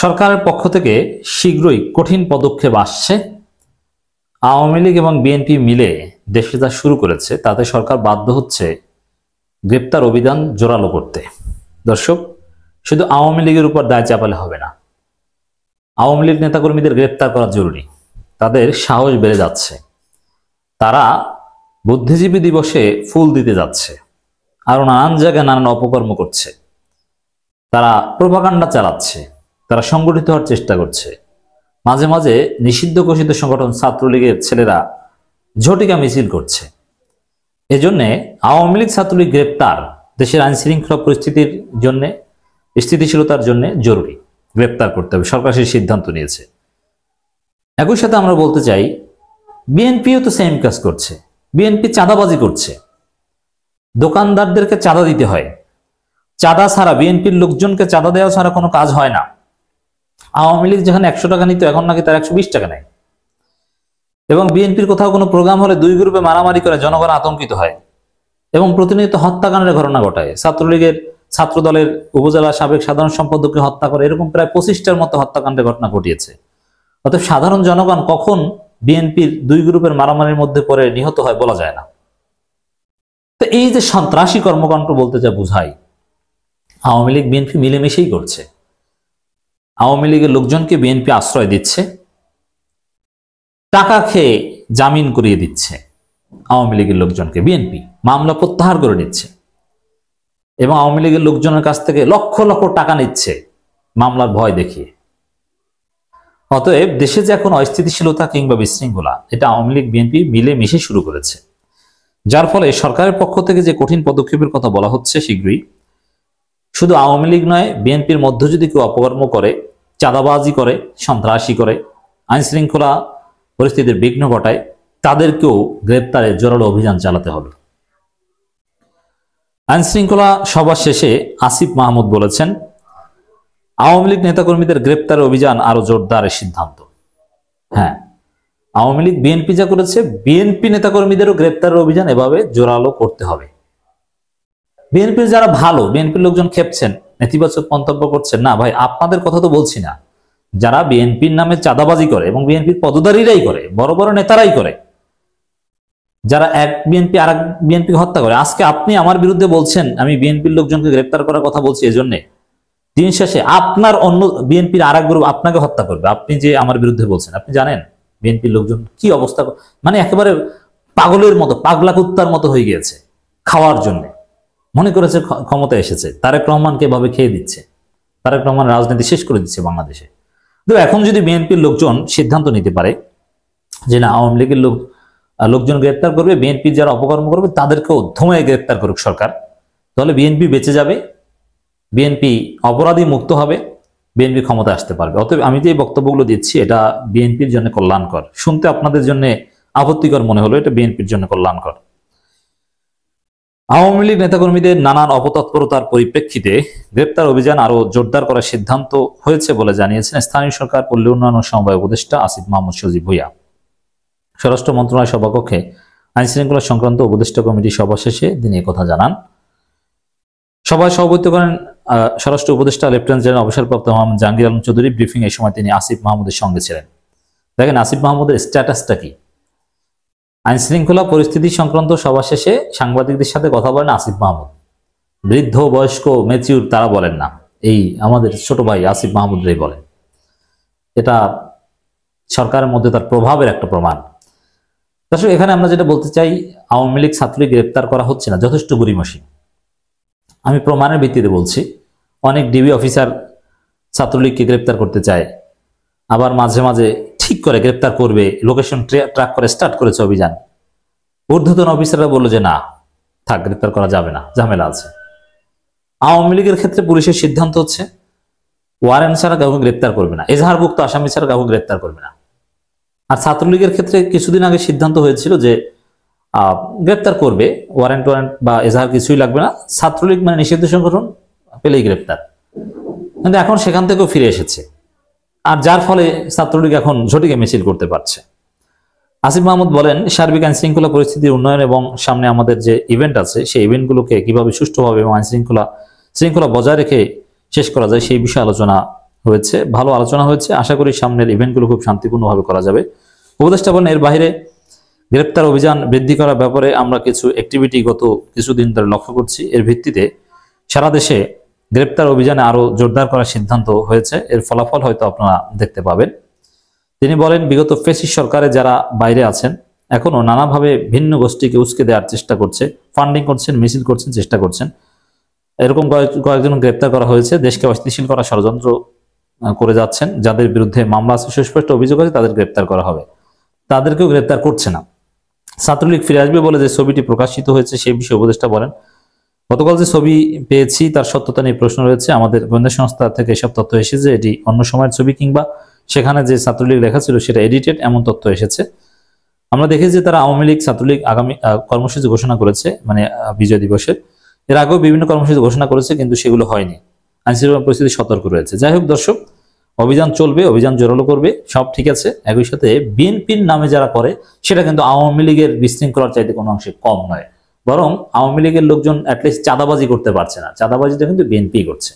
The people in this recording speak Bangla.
সরকারের পক্ষ থেকে শীঘ্রই কঠিন পদক্ষেপ আসছে। আওয়ামী লীগ এবং বিএনপি মিলে দেশে যা শুরু করেছে তাতে সরকার বাধ্য হচ্ছে গ্রেপ্তার অভিযান জোরালো করতে। দর্শক, শুধু আওয়ামী লীগের উপর দায় চাপালে হবে না, আওয়ামী লীগ নেতাকর্মীদের গ্রেপ্তার করা জরুরি। তাদের সাহস বেড়ে যাচ্ছে, তারা বুদ্ধিজীবী দিবসে ফুল দিতে যাচ্ছে, আরো নানান জায়গায় নানান অপকর্ম করছে, তারা প্রোপাগান্ডা চালাচ্ছে, তারা সংগঠিত হওয়ার চেষ্টা করছে। মাঝে মাঝে নিষিদ্ধ ঘোষিত সংগঠন ছাত্রলীগের ছেলেরা ঝটিকা মিছিল করছে। এজন্য আওয়ামী লীগ ছাত্রলীগ গ্রেপ্তার দেশের আইন শৃঙ্খলা পরিস্থিতির জন্য, স্থিতিশীলতার জন্য জরুরি। গ্রেপ্তার করতে হবে, সরকার সেই সিদ্ধান্ত নিয়েছে। একই সাথে আমরা বলতে চাই, বিএনপিও তো সেম কাজ করছে। বিএনপি চাঁদাবাজি করছে, দোকানদারদেরকে চাঁদা দিতে হয়। চাঁদা ছাড়া, বিএনপির লোকজনকে চাঁদা দেওয়া ছাড়া কোনো কাজ হয় না। আওয়ামী লীগ যেখানে 100 টাকা নিত, এখন নাকি তার 120 টাকা নেয়। এবং বিএনপির কোথাও কোনো প্রোগ্রাম হলে দুই গ্রুপে মারামারি করে জনগণ আতঙ্কিত হয় এবং প্রতিনিয়ত হত্যাকাণ্ডের ঘটনা ঘটায়। ছাত্রলীগের ছাত্র দলের উপজেলা সাবেক সাধারণ সম্পাদককে হত্যা করে, এরকম প্রায় 25টার মতো হত্যাকাণ্ডের ঘটনা ঘটিয়েছে। অতএব সাধারণ জনগণ কখন বিএনপির দুই গ্রুপের মারামারির মধ্যে পড়ে নিহত হয় বলা যায় না। তো এই যে সন্ত্রাসী কর্মকাণ্ড বলতে যা বুঝাই, আওয়ামী লীগ বিএনপি মিলেমিশেই করছে। আওয়ামী লীগের লোকজনকে বিএনপি আশ্রয় দিচ্ছে, টাকা খেয়ে জামিন করিয়ে দিচ্ছে। আওয়ামী লীগের লোকজনকে বিএনপি মামলা প্রত্যাহার করে নিচ্ছে এবং আওয়ামী লীগের লোকজনের কাছ থেকে লক্ষ লক্ষ টাকা নিচ্ছে মামলার ভয় দেখিয়ে। অতএব দেশে যে এখন অস্থিতিশীলতা কিংবা বিশৃঙ্খলা, এটা আওয়ামী লীগ বিএনপি মিলেমিশে শুরু করেছে। যার ফলে সরকারের পক্ষ থেকে যে কঠিন পদক্ষেপের কথা বলা হচ্ছে শীঘ্রই, শুধু আওয়ামী লীগ নয়, বিএনপির মধ্যে যদি কেউ অপকর্ম করে, চাঁদাবাজি করে, সন্ত্রাসী করে, আইন শৃঙ্খলা পরিস্থিতির বিঘ্ন ঘটায়, তাদেরকেও গ্রেপ্তারে জোরালো অভিযান চালাতে হবে। আইন শৃঙ্খলা সভা শেষে আসিফ মাহমুদ বলেছেন, আওয়ামী লীগ নেতাকর্মীদের গ্রেপ্তার অভিযান আরো জোরদারের সিদ্ধান্ত। হ্যাঁ, আওয়ামী লীগ বিএনপি যা করেছে, বিএনপি নেতাকর্মীদেরও গ্রেপ্তারের অভিযান এভাবে জোরালো করতে হবে। বিএনপির যারা ভালো, বিএনপির লোকজন খেপছেন, নেতিবাচক মন্তব্য করছেন, না ভাই, আপনাদের কথা তো বলছি না। যারা বিএনপির নামে চাঁদাবাজি করে এবং বিএনপির পদধারীরাই করে, বড় বড় নেতারাই করে, যারা এক বিএনপি আর এক বিএনপিকে হত্যা করে। আজকে আপনি আমার বিরুদ্ধে বলছেন আমি বিএনপির লোকজনকে গ্রেপ্তার করার কথা বলছি, এজন্যে দিন শেষে আপনার অন্য বিএনপির আর এক গ্রুপ আপনাকে হত্যা করবে। আপনি যে আমার বিরুদ্ধে বলছেন, আপনি জানেন বিএনপির লোকজন কি অবস্থা, মানে একেবারে পাগলের মতো, পাগলা কুত্তার মতো হয়ে গিয়েছে খাওয়ার জন্য। মনে করেছে ক্ষমতা এসেছে, তারেক রহমানকে এভাবে খেয়ে দিচ্ছে, তারেক রহমান রাজনীতি শেষ করে দিচ্ছে বাংলাদেশে। তো এখন যদি বিএনপির লোকজন সিদ্ধান্ত নিতে পারে যে না, আওয়ামী লীগের লোকজন গ্রেপ্তার করবে, বিএনপির যারা অপকর্ম করবে তাদেরকেও ধুমায় গ্রেপ্তার করুক সরকার, তাহলে বিএনপি বেঁচে যাবে, বিএনপি অপরাধী মুক্ত হবে, বিএনপি ক্ষমতা আসতে পারবে। অতএব আমি যে বক্তব্যগুলো দিচ্ছি, এটা বিএনপির জন্য কল্যাণকর। শুনতে আপনাদের জন্য আপত্তিকর মনে হলো, এটা বিএনপির জন্য কল্যাণকর। আওয়ামী লীগ নেতাকর্মীদের নানান অপতৎপরতার পরিপ্রেক্ষিতে গ্রেপ্তার অভিযান আরো জোরদার করার সিদ্ধান্ত হয়েছে বলে জানিয়েছেন স্থানীয় সরকার পল্লী উন্নয়ন ও সমবায় উপদেষ্টা আসিফ মাহমুদ সজীব ভূঁইয়া। স্বরাষ্ট্র মন্ত্রণালয় সভাকক্ষে আইন শৃঙ্খলা সংক্রান্ত উপদেষ্টা কমিটি সভা শেষে তিনি কথা জানান। সভায় সভাপতিত্ব করেন স্বরাষ্ট্র উপদেষ্টা লেফটেন্যান্ট জেনারেল অবসরপ্রাপ্ত মোহাম্মদ জাহাঙ্গীর আলম চৌধুরী। ব্রিফিং এই সময় তিনি আসিফ মাহমুদের সঙ্গে ছিলেন। দেখেন আসিফ মাহমুদের স্ট্যাটাসটা কি। আইন শৃঙ্খলা পরিস্থিতি সংক্রান্ত সভা শেষে সাংবাদিকদের সাথে কথা বলেন আসিফ মাহমুদ। বৃদ্ধ, বয়স্ক, ম্যাচিউর তারা বলেন না, এই আমাদের ছোট ভাই আসিফ মাহমুদরাই বলেন। এটা সরকারের মধ্যে তার প্রভাবের একটা প্রমাণ। দর্শক, এখানে আমরা যেটা বলতে চাই, আওয়ামী লীগ ছাত্রলীগ গ্রেপ্তার করা হচ্ছে না, যথেষ্ট গরিমসি। আমি প্রমাণের ভিত্তিতে বলছি, অনেক ডিবি অফিসার ছাত্রলীগকে গ্রেপ্তার করতে চায়, আবার মাঝে মাঝে ঠিক করে গ্রেপ্তার করবে, লোকেশন ট্র্যাক করে স্টার্ট করেছে অভিযান। ঊর্ধ্বতন অফিসাররা বললো যে না থাক, গ্রেপ্তার করা যাবে না, ঝামেলা আছে। আওয়ামী লীগের ক্ষেত্রে পুলিশের সিদ্ধান্ত হচ্ছে ওয়ারেন্ট ছাড়া কাউকে গ্রেপ্তার করবে না, এজাহারভুক্ত আসামি ছাড়া কাউকে গ্রেপ্তার করবে না। আর ছাত্রলীগের ক্ষেত্রে কিছুদিন আগে সিদ্ধান্ত হয়েছিল যে গ্রেপ্তার করবে, ওয়ারেন্ট বা এজাহার কিছুই লাগবে না, ছাত্রলীগ মানে নিষিদ্ধ সংগঠন পেলেই গ্রেপ্তার। কিন্তু এখন সেখান থেকেও ফিরে এসেছে, আর যার ফলে ছাত্রলীগ এখন ঝটিকে মিছিল করতে পারছে। আসিফ মাহমুদ বলেন, সার্বিক আইন শৃঙ্খলা পরিস্থিতির উন্নয়ন এবং সামনে আমাদের যে ইভেন্ট আছে, সেই ইভেন্টগুলোকে কিভাবে সুষ্ঠুভাবে এবং আইন শৃঙ্খলা বজায় রেখে শেষ করা যায় সেই বিষয়ে আলোচনা হয়েছে, ভালো আলোচনা হয়েছে। আশা করি সামনের ইভেন্টগুলো খুব শান্তিপূর্ণভাবে করা যাবে। উপদেষ্টা বলেন, এর বাইরে গ্রেপ্তার অভিযান বৃদ্ধি করার ব্যাপারে আমরা কিছু অ্যাক্টিভিটি গত কিছুদিন ধরে লক্ষ্য করছি। এর ভিত্তিতে সারা দেশে গ্রেপ্তার অভিযানে আরো জোরদার করার সিদ্ধান্ত হয়েছে। এর ফলাফল হয়তো আপনারা দেখতে পাবেন। তিনি বলেন, বিগত ফ্যাসিস্ট সরকারে যারা বাইরে আছেন এখনো নানাভাবে ভিন্ন গোষ্ঠীকে উস্কে দেওয়ার চেষ্টা করছে, ফান্ডিং করছেন, মিছিল করছেন, চেষ্টা করছেন। এরকম কয়েকজন গ্রেপ্তার করা হয়েছে। দেশকে অস্থিতিশীল করার ষড়যন্ত্র করে যাচ্ছেন। যাদের বিরুদ্ধে মামলা আছে, সুস্পষ্ট অভিযোগ আছে, তাদের গ্রেপ্তার করা হবে। তাদেরকেও গ্রেপ্তার করছে না। ছাত্রলীগ ফিরে আসবে বলে যে ছবিটি প্রকাশিত হয়েছে সেই বিষয়ে উপদেষ্টা বলেন, গতকাল যে ছবি পেয়েছি তার সত্যতা নিয়ে প্রশ্ন রয়েছে। আমাদের গোয়েন্দা সংস্থা থেকে এসব তথ্য এসেছে এটি অন্য সময়ের ছবি কিংবা সেখানে যে ছাত্রলীগ লেখা ছিল সেটা এডিটেড, এমন তথ্য এসেছে। আমরা দেখেছি যে তারা আওয়ামী লীগ ছাত্রলীগ আগামী কর্মসূচি ঘোষণা করেছে, মানে বিজয় দিবসের। এর আগেও বিভিন্ন কর্মসূচি ঘোষণা করেছে, কিন্তু সেগুলো হয়নি। আইনশৃঙ্খলা পরিস্থিতি সতর্ক রয়েছে। যাই হোক দর্শক, অভিযান চলবে, অভিযান জোরালো করবে, সব ঠিক আছে। একই সাথে বিএনপির নামে যারা করে সেটা কিন্তু আওয়ামী লীগের বিশৃঙ্খলার চাইতে কোনো অংশে কম নয়, বরং আওয়ামী লীগের লোকজন অ্যাটলিস্ট চাঁদাবাজি করতে পারছে না, চাঁদাবাজিটা কিন্তু বিএনপি করছে।